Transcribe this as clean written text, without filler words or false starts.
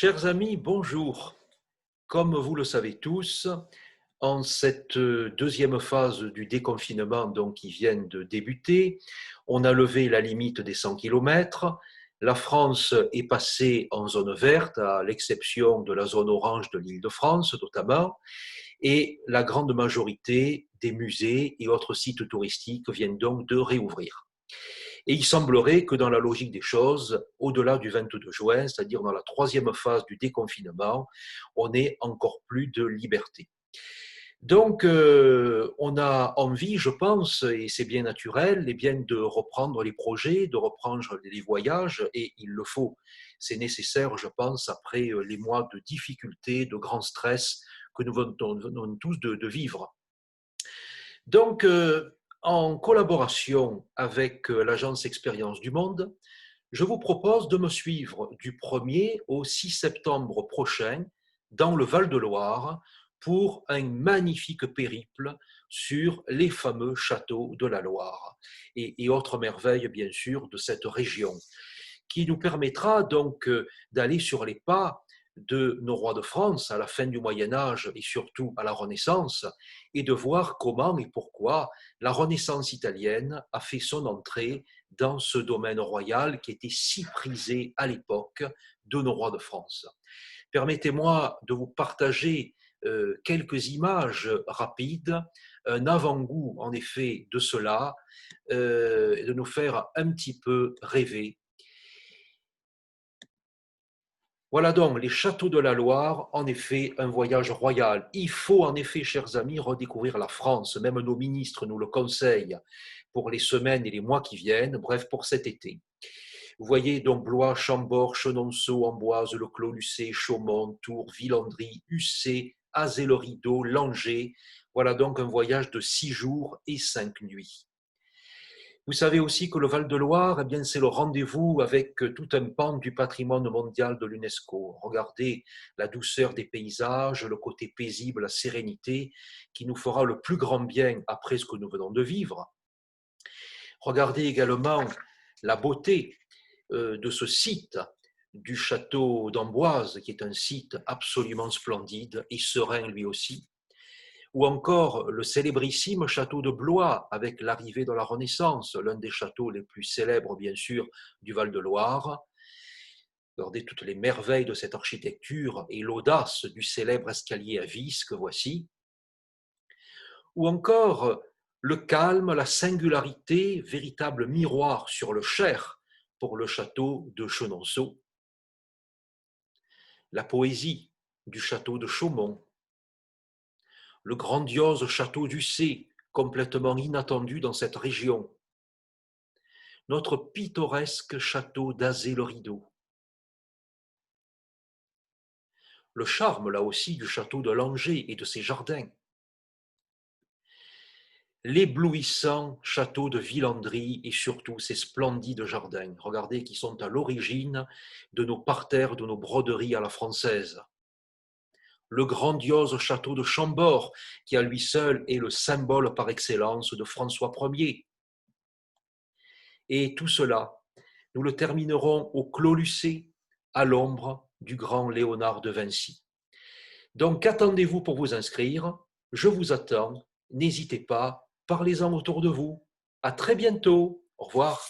Chers amis, bonjour. Comme vous le savez tous, en cette deuxième phase du déconfinement qui vient de débuter, on a levé la limite des 100 km. La France est passée en zone verte, à l'exception de la zone orange de l'Île-de-France notamment, et la grande majorité des musées et autres sites touristiques viennent donc de réouvrir. Et il semblerait que dans la logique des choses, au-delà du 22 juin, c'est-à-dire dans la troisième phase du déconfinement, on ait encore plus de liberté. Donc, on a envie, je pense, et c'est bien naturel, eh bien, de reprendre les projets, de reprendre les voyages, et il le faut. C'est nécessaire, je pense, après les mois de difficultés, de grand stress que nous venons tous de vivre. Donc, en collaboration avec l'agence Expérience du Monde, je vous propose de me suivre du 1er au 6 septembre prochain dans le Val-de-Loire pour un magnifique périple sur les fameux châteaux de la Loire et autres merveilles, bien sûr, de cette région, qui nous permettra donc d'aller sur les pas de nos rois de France à la fin du Moyen Âge et surtout à la Renaissance, et de voir comment et pourquoi la Renaissance italienne a fait son entrée dans ce domaine royal qui était si prisé à l'époque de nos rois de France. Permettez-moi de vous partager quelques images rapides, un avant-goût en effet de cela, et de nous faire un petit peu rêver. Voilà donc les châteaux de la Loire, en effet, un voyage royal. Il faut en effet, chers amis, redécouvrir la France. Même nos ministres nous le conseillent pour les semaines et les mois qui viennent, bref, pour cet été. Vous voyez donc Blois, Chambord, Chenonceau, Amboise, Le Clos-Lucé, Chaumont, Tours, Villandry, Ussé, Azay-le-Rideau, Langeais. Voilà donc un voyage de 6 jours et 5 nuits. Vous savez aussi que le Val-de-Loire, eh bien, c'est le rendez-vous avec tout un pan du patrimoine mondial de l'UNESCO. Regardez la douceur des paysages, le côté paisible, la sérénité, qui nous fera le plus grand bien après ce que nous venons de vivre. Regardez également la beauté de ce site du château d'Amboise, qui est un site absolument splendide et serein lui aussi, ou encore le célébrissime château de Blois avec l'arrivée de la Renaissance, l'un des châteaux les plus célèbres bien sûr du Val-de-Loire. Regardez toutes les merveilles de cette architecture et l'audace du célèbre escalier à vis que voici, ou encore le calme, la singularité, véritable miroir sur le Cher pour le château de Chenonceau, la poésie du château de Chaumont, le grandiose château d'Ussé, complètement inattendu dans cette région, notre pittoresque château d'Azay-le-Rideau, le charme là aussi du château de Langeais et de ses jardins, l'éblouissant château de Villandry et surtout ses splendides jardins, regardez, qui sont à l'origine de nos parterres, de nos broderies à la française, le grandiose château de Chambord, qui à lui seul est le symbole par excellence de François Ier. Et tout cela, nous le terminerons au Clos Lucé, à l'ombre du grand Léonard de Vinci. Donc, qu'attendez-vous pour vous inscrire? Je vous attends. N'hésitez pas, parlez-en autour de vous. À très bientôt. Au revoir.